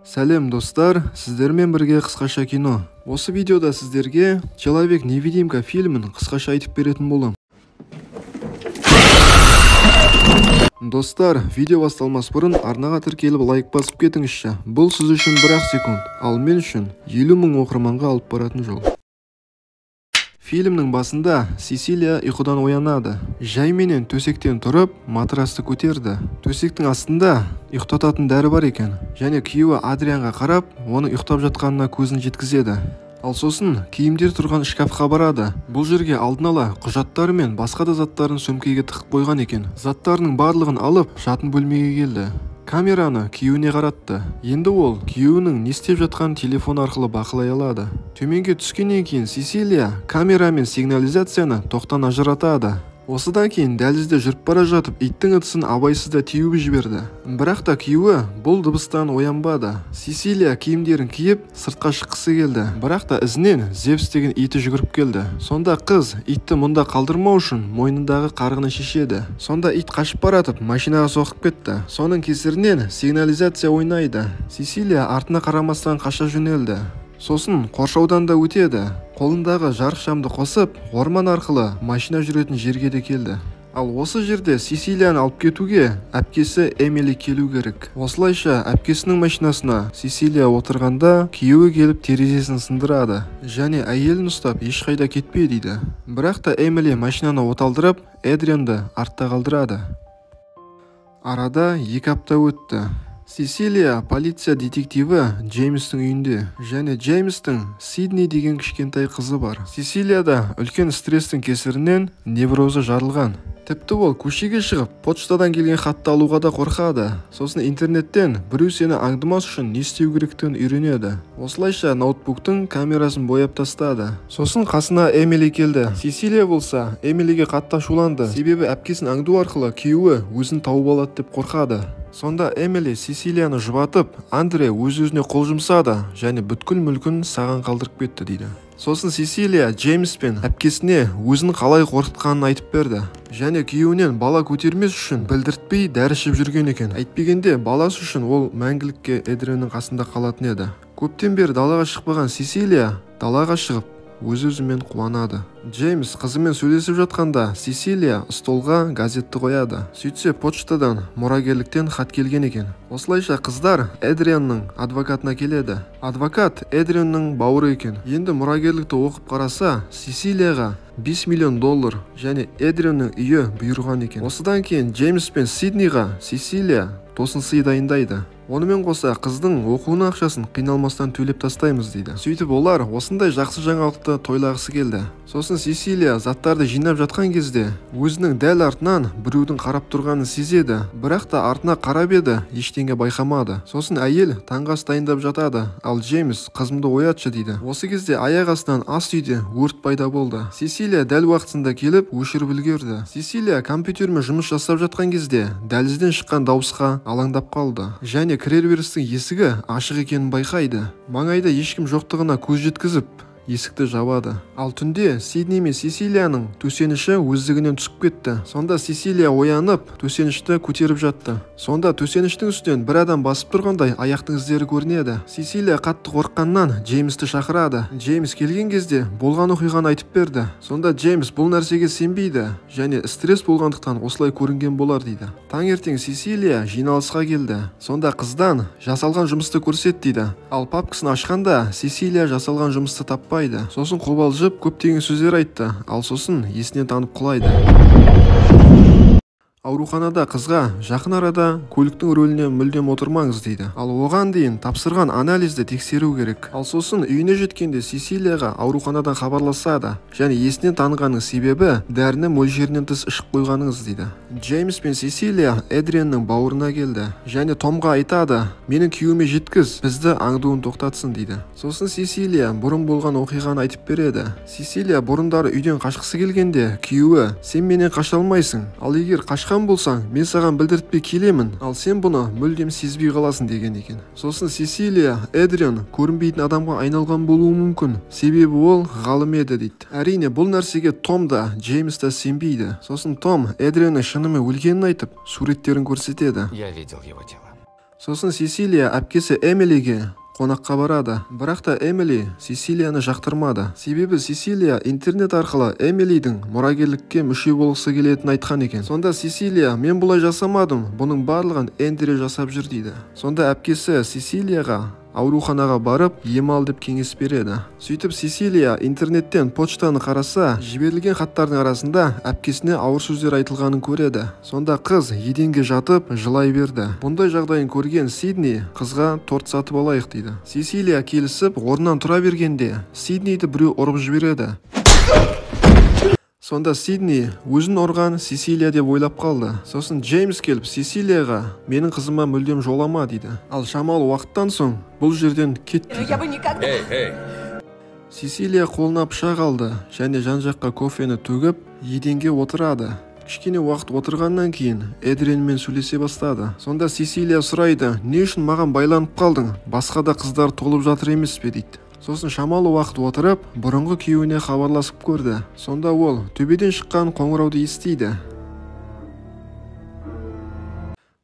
Сәлем достар, сіздермен бірге қысқаша кино. Осы видеода сіздерге Человек-невидимка фильмін қысқаша айтып беретін болам. Достар, видео басталмас бұрын арнаға тіркеліп лайк басып кетіңізші. Бұл сіз үшін бір-ақ секунд, ал мен үшін 50 000 оқырманға алып баратын жол. Фильмнің басында Сесилия ұйқыдан оянады. Жайменен төсектен тұрып, матрасты көтерді. Төсектің астында ұйықтататын дәрі бар екен. Және күйеуі Адрианға қарап, оның ұйықтап жатқанына көзін жеткізеді. Ал сосын киімдер тұрған шкафқа барады. Бұл жерге алдын ала құжаттары мен басқа да заттарын сөмкеге тығып қойған екен. Заттарының барлығын алып, жатын бөлмеге келді. Камераны күйеуіне қаратты. Енді ол күйеуінің не істеп жатқан телефон арқылы бақылай алады. Төменге түскеннен кейін Сесилия камера мен сигнализацияны тоқтан ажыратады. Осыдан кейін дәлізде жүріп бара жатып иттің ыдысын абайсызда теуіп жіберді. Бірақ та күйеуі бұл дыбыстан оянбады. Сесилия киімдерін киіп сыртқа шыққысы келді. Бірақ та ізінен Зевс деген иті жүгіріп келді. Сонда қыз итті мұнда қалдырмау үшін мойнындағы қарғыны шешеді. Сонда ит қашып баратып машинаға соғып кетті. Соның кесірінен сигнализация ойнайды. Сесилия артына қарамастан қаша жөнелді. Сосын қоршаудан да өтеді. Қолындағы жарық шамды қосып, орман арқылы машина жүретін жерге де келді. Ал осы жерде Сесилияны алып кетуге әпкесі Эмили келу керек. Осылайша әпкесінің машинасына Сесилия отырғанда күйеуі келіп терезесін сындырады. Және әйелін ұстап ешқайда кетпе дейді. Бірақ та Эмили машинаны оталдырып, Эдрианды артта қалдырады. Арада 2 апта өтті. Сесилия полиция детективі Джеймстің үйінде. Және Джеймстің Сидни деген кішкентай қызы бар. Сесилияда үлкен стресстің кесірінен неврозы жарылған. Тіпті ол көшеге шығып, почтадан келген хатты алуға да қорқады. Сосын интернеттен біреу сені аңдымас үшін не істеу керектігін үйренеді. Осылайша ноутбуктың камерасын бояп тастады. Сосын қасына Эмили келді. Сесилия болса Эмилиге қатты ашуланды. Себебі әпкесін аңду арқылы күйеуі өзін тауып алады деп қорқады. Сонда Эмили Сесилияны жұбатып, Андре өз-өзіне қол жұмсады және бүткіл мүлкін саған қалдырып кетті дейді. Сосын Сесилия Джеймс пен әпкесіне өзінің қалай қорқытқанын айтып берді. Және күйеуінен бала көтермес үшін білдіртпей дәрі ішіп жүрген екен. Әйтпегенде баласы үшін ол мәңгілікке Эдрианның қасында қалатын еді. Көптен бері далаға шықпаған Сесилия далаға шығып өз-өзімен қуанады. Джеймс қызымен сөйлесіп жатқанда Сесилия столға газетті қояды. Сөйтсе почтадан мұрагерліктен хат келген екен. Осылайша қыздар Эдрианның адвокатына келеді. Адвокат Эдрианның бауыры екен. Енді мұрагерлікті оқып қараса, Сесилияға $5 миллион және Эдрианның үйі бұйырған екен. Осыдан кейін Джеймс пен Сидниға Сесилия тосын сый дайындайды. Онымен қоса қыздың оқуына ақшасын қиналмастан төлеп тастаймыз дейді. Сөйтіп олар осындай жақсы жаңалықты тойлағысы келді. Сосын Сесилия заттарды жинап жатқан кезде өзінің дәл артынан біреудің қарап тұрғанын сезеді. Бірақ та артына қарап еді, ештеңе байқамады. Сосын әйел таңғы ас дайындап жатады, ал Джеймс қызымды оятшы дейді. Осы кезде аяқ астынан ас үйде өрт пайда болды. Сесилия дәл уақытында келіп өшіріп үлгерді. Сесилия компьютермен жұмыс жасап жатқан кезде дәлізден шыққан дауысқа алаңдап қалды. Және кіреберістің есігі ашық екенін байқайды. Маңайда ешкім жоқтығына көз жеткізіп есікті жабады. Ал түнде Сидни мен Сесилияның төсеніші өздігінен түсіп кетті. Сонда Сесилия оянып, төсенішті көтеріп жатты. Сонда төсеніштің үстінен бір адам басып тұрғандай аяқтың іздері көрінеді. Сесилия қатты қорыққаннан Джеймсті шақырады. Джеймс келген кезде болған оқиғаны айтып берді. Сонда Джеймс бұл нәрсеге сенбейді және стресс болғандықтан осылай көрінген болар дейді. Таңертең Сесилия жиналысқа келді. Сонда қыздан жасалған жұмысты көрсет дейді. Ал папкасын ашқанда Сесилия жасалған жұмысты таппайды. Сосын қобалжып көптеген сөздер айтты, ал сосын есінен танып құлайды. Ауруханада қызға жақын арада көліктің рөліне мүлдем отырмаңыз дейді. Ал оған дейін тапсырған анализді тексеру керек. Ал сосын үйіне жеткенде Сесилияға ауруханадан хабарласады және есінен танығанның себебі дәріні мөлшерінен тыс ішіп қойғаныңыз дейді. Джеймс пен Сесилия Эдрианның бауырына келді және Томға айтады, менің күйеуіме жеткіз, бізді аңдуын тоқтатсын дейді. Сосын Сесилия бұрын болған оқиғаны айтып береді. Сесилия бұрындары үйден қашқысы келгенде күйеуі, сен менен қаша алмайсың, ал егер қашқан болсаң, мен саған білдіртпей келемін, ал сен бұны мүлдем сезбей қаласың деген екен. Сосын Сесилия Эдриан көрінбейтін адамға айналған болуы мүмкін, себебі ол ғалым еді дейді. Әрине бұл нәрсеге Том да Джеймс та сенбейді. Сосын Том Эдрианның шынымен өлгенін айтып, суреттерін көрсетеді. Я видел его тело. Сосын Сесилия әпкесі Эмилиге қонаққа барады. Бірақ та Эмили Сесилияны жақтырмады. Себебі Сесилия интернет арқылы Эмилидің мұрагерлікке мүше болғысы келетінін айтқан екен. Сонда Сесилия: мен бұлай жасамадым, бұның барлығын Эндрю жасап жүр дейді. Сонда әпкесі Сесилияға ауруханаға барып ем ал деп кеңес береді. Сөйтіп Сесилия интернеттен почтаны қараса, жіберілген хаттардың арасында әпкесіне ауыр сөздер айтылғанын көреді. Сонда қыз еденге жатып жылай берді. Бұндай жағдайын көрген Сидни қызға торт сатып алайық дейді. Сесилия келісіп орнынан тұра бергенде Сидниді біреу ұрып жібереді. Сонда Сидни өзін ұрған Сесилия деп ойлап қалды. Сосын Джеймс келіп Сесилияға: менің қызыма мүлдем жолама дейді. Ал шамалы уақыттан соң бұл жерден кетті. Сесилия қолына пышақ алды және жан-жаққа кофені төгіп еденге отырады. Кішкене уақыт отырғаннан кейін Эдрианмен сөйлесе бастады. Сонда Сесилия сұрайды: не үшін маған байланып қалдың? Басқа да қыздар толып жатыр емес пе дейді. Сосын шамалы уақыт отырып, бұрынғы күйеуіне хабарласып көрді. Сонда ол төбеден шыққан қоңырауды естиді.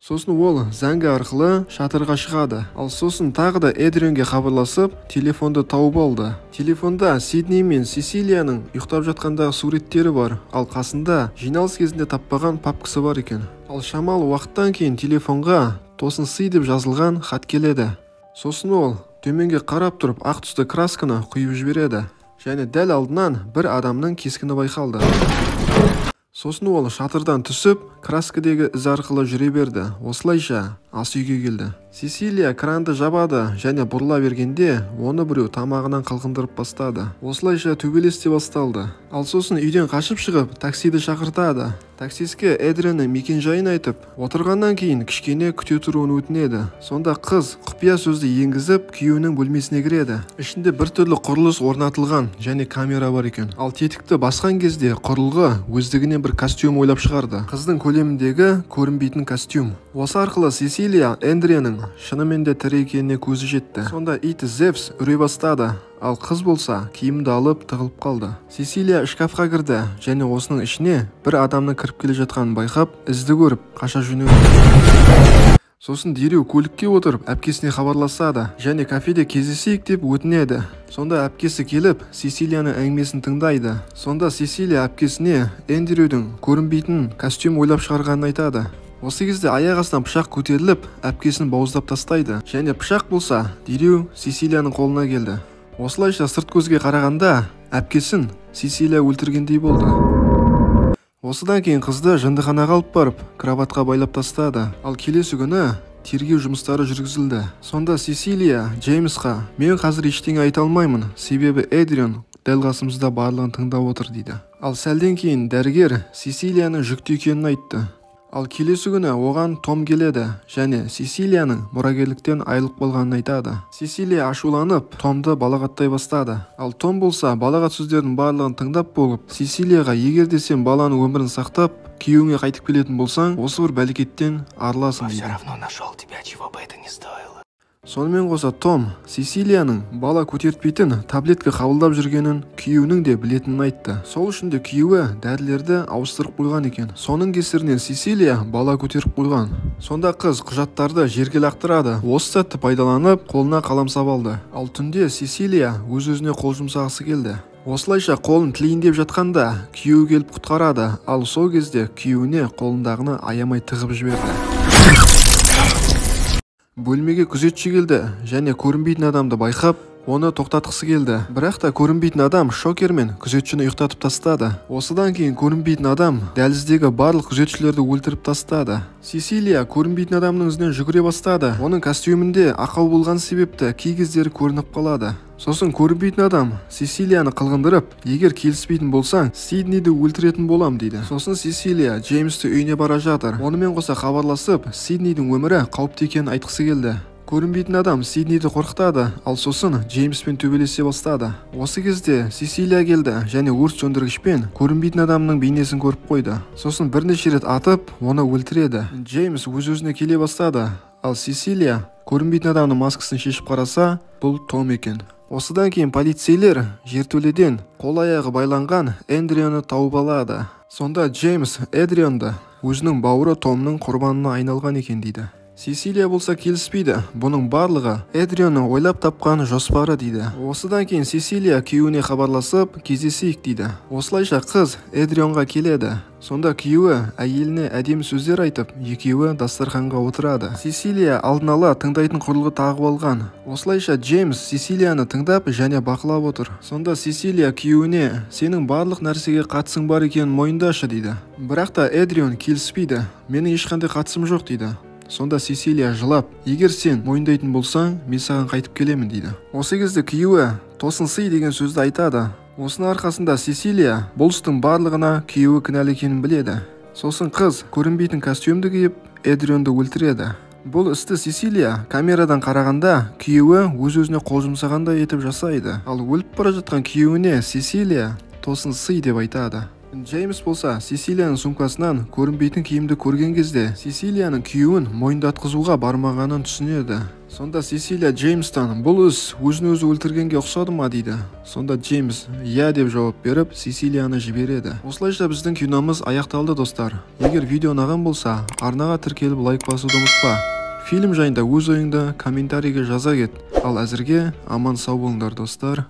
Сосын ол зәңгі арқылы шатырға шығады. Ал сосын тағы да Эдрианге хабарласып, телефонды тауып алды. Телефонда Сидни мен Сесилияның ұйықтап жатқандағы суреттері бар, ал қасында жиналыс кезінде таппаған папкасы бар екен. Ал шамалы уақыттан кейін телефонға тосын сый деп жазылған хат келеді. Сосын ол төменге қарап тұрып ақ түсті красканы құйып жібереді. Және дәл алдынан бір адамның кескіні байқалды. Сосын ол шатырдан түсіп, краскідегі із арқылы жүре берді. Осылайша ас үйге келді. Сесилия кранды жабады және бұрыла бергенде оны біреу тамағынан қылқындырып бастады. Осылайша төбелесте басталды. Ал сосын үйден қашып шығып, таксиді шақыртады. Таксистке Эдрианның мекен-жайын айтып, отырғаннан кейін кішкене күте тұруын өтінеді. Сонда қыз құпия сөзді енгізіп, күйеуінің бөлмесіне кіреді. Ішінде біртүрлі құрылыс орнатылған және камера бар екен. Ал тетікті басқан кезде құрылғы өздігінен бір костюм ойлап шығарды. Қыздың көлеміндегі көрінбейтін костюм. Осы арқылы Сесилия Эдрианның шынымен де тірі екеніне көзі жетті. Сонда ит Зевс үрей бастады. Ал қыз болса киімді алып тығылып қалды. Сесилия шкафқа кірді және осының ішіне бір адамның кіріп келе жатқанын байқап, ізді көріп қаша жөнелді. Сосын дереу көлікке отырып әпкесіне хабарласады және кафеде кездесейік деп өтінеді. Сонда әпкесі келіп Сесилияның әңгімесін тыңдайды. Сонда Сесилия әпкесіне Эндрюдің көрінбейтін костюм ойлап шығарғанын айтады. Осы кезде аяқ астынан пышақ көтеріліп, әпкесін бауыздап тастайды және пышақ болса дереу Сесилияның қолына келді. Осылайша сырт көзге қарағанда әпкесін Сесилия өлтіргендей болды. Осыдан кейін қызды жындыханаға алып барып, кроватқа байлап тастады. Ал келесі күні тергеу жұмыстары жүргізілді. Сонда Сесилия Джеймсқа: мен қазір ештеңе айта алмаймын, себебі Эдриан дәл қасымызда барлығын тыңдап отыр дейді. Ал сәлден кейін дәрігер Сесилияның жүкті екенін айтты. Ал келесі күні оған Том келеді және Сесилияның мұрагерліктен айылып қалғанын айтады. Сесилия ашуланып, Томды балағаттай бастады. Ал Том болса балағат сөздердің барлығын тыңдап болып, Сесилияға: егер де сен баланың өмірін сақтап, күйеуіңе қайтып келетін болсаң, осы бір бәлкеттен арыласың дейді. Сонымен қоса Том Сесилияның бала көтертпейтін таблетка қабылдап жүргенін күйеуінің де білетінін айтты. Сол үшін де күйеуі дәрілерді ауыстырып қойған екен. Соның кесірінен Сесилия бала көтеріп қойған. Сонда қыз құжаттарды жерге лақтырады. Осы сәтті пайдаланып қолына қаламсап алды. Ал түнде Сесилия өз-өзіне қол жұмсағысы келді. Осылайша қолын тілейін деп жатқанда күйеуі келіп құтқарады. Ал сол кезде күйеуіне қолындағыны аямай тығып жіберді. Бөлмеге күзетші келді және көрінбейтін адамды байқап, оны тоқтатқысы келді. Бірақ та көрінбейтін адам шокермен күзетшіні ұйықтатып тастады. Осыдан кейін көрінбейтін адам дәліздегі барлық күзетшілерді өлтіріп тастады. Сесилия көрінбейтін адамның ізінен жүгіре бастады. Оның костюмінде ақау болған себепті кей кездері көрініп қалады. Сосын көрінбейтін адам Сесилияны қылғындырып, егер келіспейтін болсаң, Сидниді өлтіретін болам дейді. Сосын Сесилия Джеймсті үйіне бара жатыр. Онымен қоса хабарласып, Сиднидің өмірі қауіпті екенін айтқысы келді. Көрінбейтін адам Сидниді қорқытады, ал сосын Джеймспен төбелесе бастады. Осы кезде Сесилия келді және өрт сөндіргішпен көрінбейтін адамның бейнесін көріп қойды. Сосын бірнеше рет атып, оны өлтіреді. Джеймс өз-өзіне келе бастады, ал Сесилия көрінбейтін адамның маскасын шешіп қараса, бұл Том екен. Осыдан кейін полицейлер жертөледен қол-аяғы байланған Эдрианны тауып алады. Сонда Джеймс Эдрианды өзінің бауыры Томның құрбанына айналған екен дейді. Сесилия болса келіспейді. Бұның барлығы Эдрионның ойлап тапқан жоспары дейді. Осыдан кейін Сесилия күйеуіне хабарласып, кездесейік дейді. Осылайша қыз Эдрионға келеді. Сонда күйеуі әйеліне әдемі сөздер айтып, екеуі дастарханға отырады. Сесилия алдын ала тыңдайтын құрылғы тағып алған. Осылайша Джеймс Сесилияны тыңдап және бақылап отыр. Сонда Сесилия күйеуіне сенің барлық нәрсеге қатысың бар екенін мойындашы дейді. Бірақ та Эдрион келіспейді. Менің ешқандай қатысым жоқ дейді. Сонда Сесилия жылап, егер сен мойындайтын болсаң, мен саған қайтып келемін дейді. Осы кезде күйеуі тосын сый деген сөзді айтады. Осының арқасында Сесилия бұл істің барлығына күйеуі кінәлі екенін біледі. Сосын қыз көрінбейтін костюмді киіп Эдрионды өлтіреді. Бұл істі Сесилия камерадан қарағанда күйеуі өз-өзіне қол жұмсағандай етіп жасайды. Ал өліп бара жатқан күйеуіне Сесилия тосын сый деп айтады. Джеймс болса Сесилияның сумкасынан көрінбейтін киімді көрген кезде Сесилияның күйеуін мойындатқызуға бармағанын түсінеді. Сонда Сесилия Джеймстан бұл іс өзін-өзі өлтіргенге ұқсады ма дейді. Сонда Джеймс иә деп жауап беріп Сесилияны жібереді. Осылайша біздің киномыз аяқталды достар. Егер видео ұнаған болса, арнаға тіркеліп лайк басуды ұмытпа. Фильм жайында өз ойыңды комментарийге жаза кет. Ал әзірге аман сау болыңдар достар.